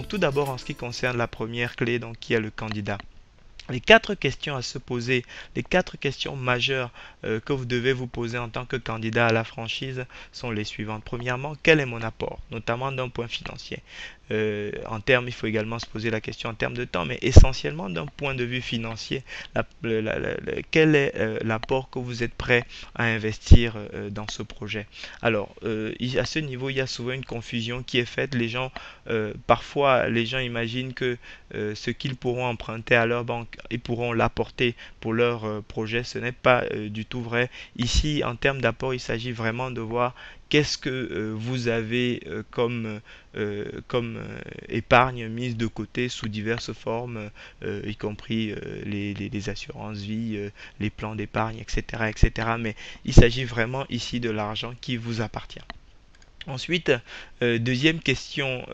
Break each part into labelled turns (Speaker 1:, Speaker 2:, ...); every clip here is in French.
Speaker 1: Donc tout d'abord en ce qui concerne la première clé, donc qui est le candidat. Les quatre questions à se poser, les quatre questions majeures que vous devez vous poser en tant que candidat à la franchise sont les suivantes. Premièrement, quel est mon apport, notamment d'un point financier. En termes, il faut également se poser la question en termes de temps, mais essentiellement d'un point de vue financier, quel est l'apport que vous êtes prêt à investir dans ce projet. Alors, à ce niveau, il y a souvent une confusion qui est faite. Parfois, les gens imaginent que ce qu'ils pourront emprunter à leur banque, ils pourront l'apporter pour leur projet. Ce n'est pas du tout vrai. Ici, en termes d'apport, il s'agit vraiment de voir qu'est-ce que vous avez comme épargne mise de côté sous diverses formes, y compris les assurances vie, les plans d'épargne, etc., etc. Mais il s'agit vraiment ici de l'argent qui vous appartient. Ensuite, deuxième question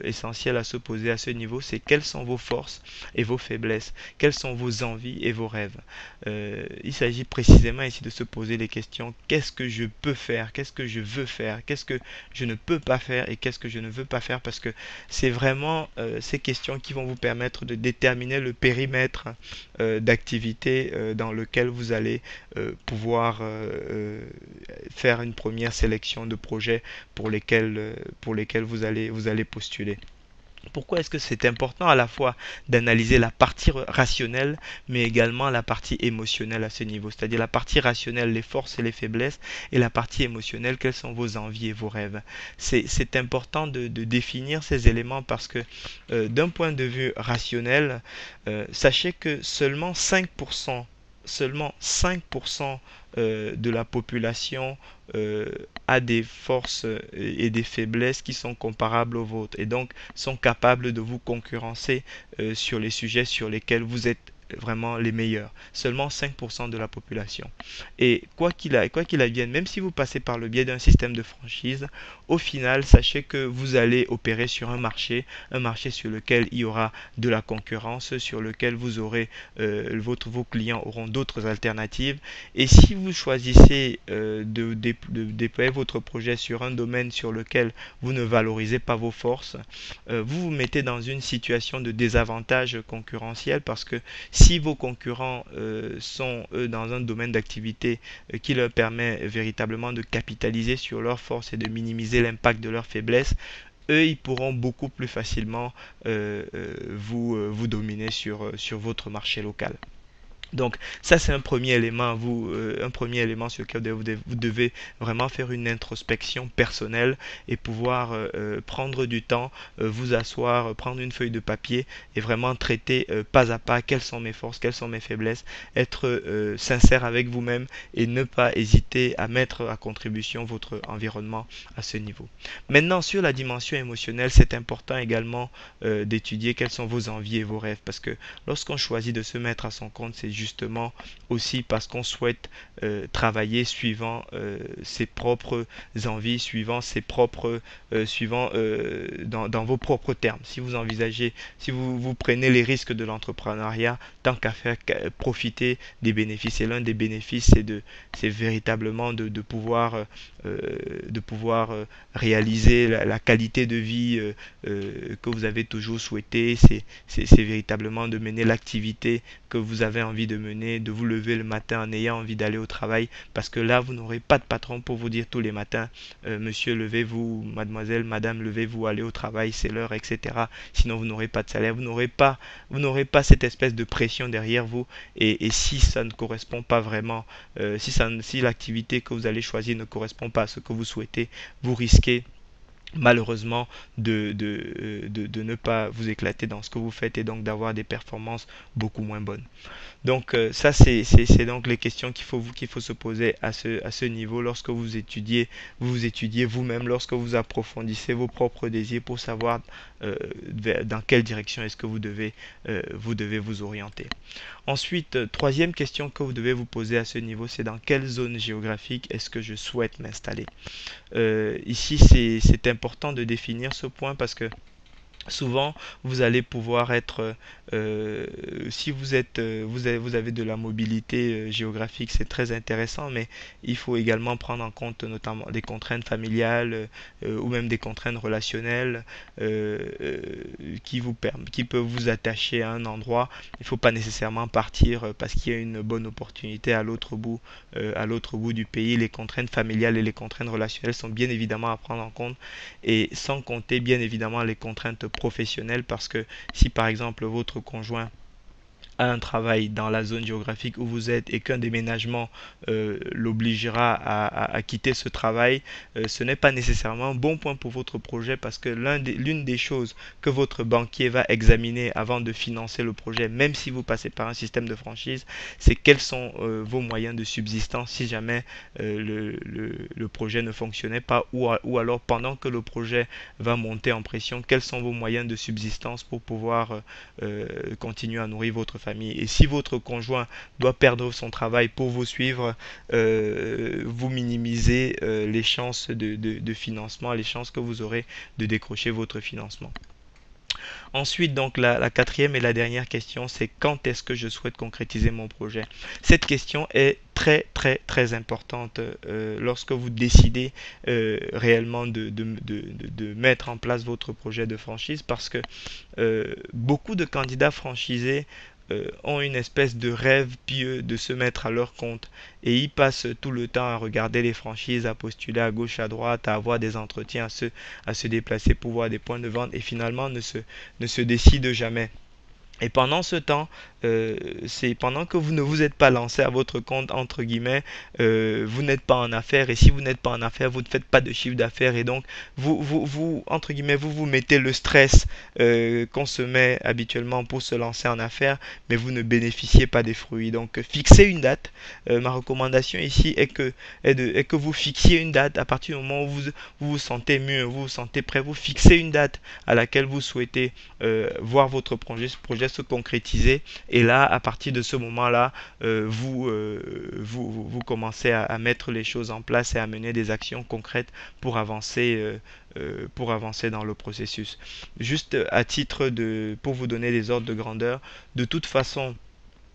Speaker 1: essentielle à se poser à ce niveau, c'est quelles sont vos forces et vos faiblesses, quelles sont vos envies et vos rêves. Il s'agit précisément ici de se poser les questions, qu'est-ce que je peux faire, qu'est-ce que je veux faire, qu'est-ce que je ne peux pas faire et qu'est-ce que je ne veux pas faire, parce que c'est vraiment ces questions qui vont vous permettre de déterminer le périmètre d'activité dans lequel vous allez pouvoir faire une première sélection de projets pour lesquels vous allez postuler. Pourquoi est-ce que c'est important à la fois d'analyser la partie rationnelle, mais également la partie émotionnelle à ce niveau? C'est-à-dire la partie rationnelle, les forces et les faiblesses, et la partie émotionnelle, quelles sont vos envies et vos rêves. C'est important de définir ces éléments parce que d'un point de vue rationnel, sachez que seulement 5% de la population a des forces et des faiblesses qui sont comparables aux vôtres et donc sont capables de vous concurrencer sur les sujets sur lesquels vous êtes vraiment les meilleurs. Seulement 5% de la population. Et quoi qu'il advienne, même si vous passez par le biais d'un système de franchise, au final, sachez que vous allez opérer sur un marché sur lequel il y aura de la concurrence, sur lequel vous aurez, vos clients auront d'autres alternatives. Et si vous choisissez de déployer votre projet sur un domaine sur lequel vous ne valorisez pas vos forces, vous vous mettez dans une situation de désavantage concurrentiel parce que si vos concurrents sont eux dans un domaine d'activité qui leur permet véritablement de capitaliser sur leurs forces et de minimiser l'impact de leurs faiblesses, eux, ils pourront beaucoup plus facilement vous dominer sur votre marché local. Donc ça c'est un premier élément, un premier élément sur lequel vous devez vraiment faire une introspection personnelle et pouvoir prendre du temps, vous asseoir, prendre une feuille de papier et vraiment traiter pas à pas quelles sont mes forces, quelles sont mes faiblesses, être sincère avec vous-même et ne pas hésiter à mettre à contribution votre environnement à ce niveau. Maintenant sur la dimension émotionnelle, c'est important également d'étudier quelles sont vos envies et vos rêves parce que lorsqu'on choisit de se mettre à son compte, c'est justement aussi parce qu'on souhaite travailler suivant ses propres envies, dans vos propres termes. Si vous envisagez, si vous prenez les risques de l'entrepreneuriat, tant qu'à faire profiter des bénéfices. Et l'un des bénéfices, c'est véritablement de pouvoir réaliser la qualité de vie que vous avez toujours souhaité. C'est véritablement de mener l'activité que vous avez envie de mener, de vous lever le matin en ayant envie d'aller au travail, parce que là, vous n'aurez pas de patron pour vous dire tous les matins, monsieur, levez-vous, mademoiselle, madame, levez-vous, allez au travail, c'est l'heure, etc. Sinon, vous n'aurez pas de salaire, vous n'aurez pas cette espèce de pression derrière vous, et si ça ne correspond pas vraiment, si l'activité que vous allez choisir ne correspond pas à ce que vous souhaitez, vous risquez malheureusement de ne pas vous éclater dans ce que vous faites et donc d'avoir des performances beaucoup moins bonnes. Donc ça c'est donc les questions qu'il faut se poser à ce niveau lorsque vous étudiez vous-même, lorsque vous approfondissez vos propres désirs pour savoir dans quelle direction est-ce que vous devez vous orienter. Ensuite, troisième question que vous devez vous poser à ce niveau, c'est dans quelle zone géographique est-ce que je souhaite m'installer. Ici, c'est important de définir ce point parce que souvent, vous allez pouvoir être Si vous avez de la mobilité géographique, c'est très intéressant, mais il faut également prendre en compte notamment des contraintes familiales ou même des contraintes relationnelles qui peuvent vous attacher à un endroit. Il ne faut pas nécessairement partir parce qu'il y a une bonne opportunité à l'autre bout du pays. Les contraintes familiales et les contraintes relationnelles sont bien évidemment à prendre en compte, et sans compter bien évidemment les contraintes professionnelles, parce que si par exemple votre conjoint à un travail dans la zone géographique où vous êtes et qu'un déménagement l'obligera à quitter ce travail, ce n'est pas nécessairement un bon point pour votre projet, parce que l'une des choses que votre banquier va examiner avant de financer le projet, même si vous passez par un système de franchise, c'est quels sont vos moyens de subsistance si jamais le projet ne fonctionnait pas, ou alors pendant que le projet va monter en pression, quels sont vos moyens de subsistance pour pouvoir continuer à nourrir votre famille. Et si votre conjoint doit perdre son travail pour vous suivre, vous minimisez les chances de financement, les chances que vous aurez de décrocher votre financement. Ensuite, donc, la quatrième et la dernière question, c'est quand est-ce que je souhaite concrétiser mon projet? Cette question est très, très, très importante lorsque vous décidez réellement de mettre en place votre projet de franchise, parce que beaucoup de candidats franchisés ont une espèce de rêve pieux de se mettre à leur compte, et ils passent tout le temps à regarder les franchises, à postuler à gauche, à droite, à avoir des entretiens, à se déplacer pour voir des points de vente, et finalement ne se décident jamais. Et pendant ce temps, c'est pendant que vous ne vous êtes pas lancé à votre compte, entre guillemets, vous n'êtes pas en affaires. Et si vous n'êtes pas en affaires, vous ne faites pas de chiffre d'affaires. Et donc, entre guillemets, vous mettez le stress qu'on se met habituellement pour se lancer en affaires, mais vous ne bénéficiez pas des fruits. Donc, fixez une date. Ma recommandation ici est que vous fixiez une date à partir du moment où vous vous sentez mûr, vous vous sentez prêt. Vous fixez une date à laquelle vous souhaitez voir votre projet se concrétiser, et là à partir de ce moment-là vous commencez à mettre les choses en place et à mener des actions concrètes pour avancer dans le processus. Juste à titre pour vous donner des ordres de grandeur, de toute façon,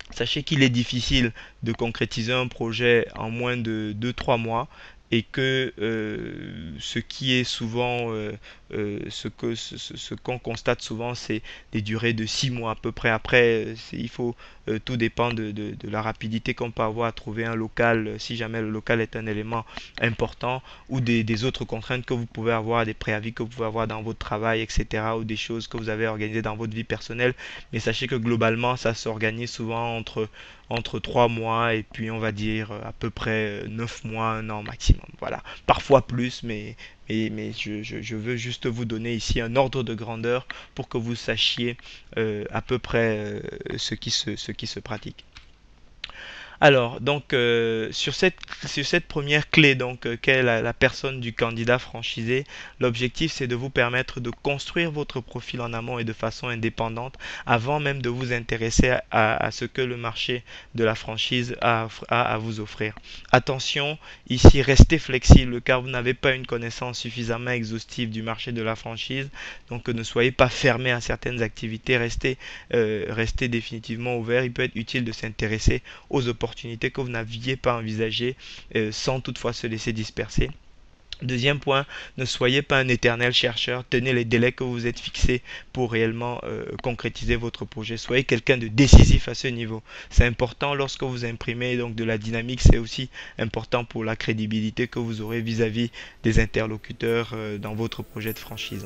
Speaker 1: sachez qu'il est difficile de concrétiser un projet en moins de 2-3 mois, et que ce qui est souvent, ce qu'on constate souvent, c'est des durées de 6 mois à peu près. Après, tout dépend de la rapidité qu'on peut avoir à trouver un local, si jamais le local est un élément important, ou des autres contraintes que vous pouvez avoir, des préavis que vous pouvez avoir dans votre travail, etc., ou des choses que vous avez organisées dans votre vie personnelle. Mais sachez que globalement, ça s'organise souvent entre 3 mois et puis on va dire à peu près 9 mois, un an maximum. Voilà. Parfois plus, mais je veux juste vous donner ici un ordre de grandeur pour que vous sachiez à peu près ce qui se pratique. Alors, donc, sur cette première clé, donc, qu'est la personne du candidat franchisé, l'objectif, c'est de vous permettre de construire votre profil en amont et de façon indépendante, avant même de vous intéresser à ce que le marché de la franchise a à vous offrir. Attention, ici, restez flexible, car vous n'avez pas une connaissance suffisamment exhaustive du marché de la franchise, donc ne soyez pas fermé à certaines activités, restez définitivement ouvert. Il peut être utile de s'intéresser aux opportunités que vous n'aviez pas envisagées sans toutefois se laisser disperser. Deuxième point, ne soyez pas un éternel chercheur, tenez les délais que vous êtes fixés pour réellement concrétiser votre projet. Soyez quelqu'un de décisif à ce niveau. C'est important lorsque vous imprimez donc de la dynamique, c'est aussi important pour la crédibilité que vous aurez vis-à-vis des interlocuteurs dans votre projet de franchise.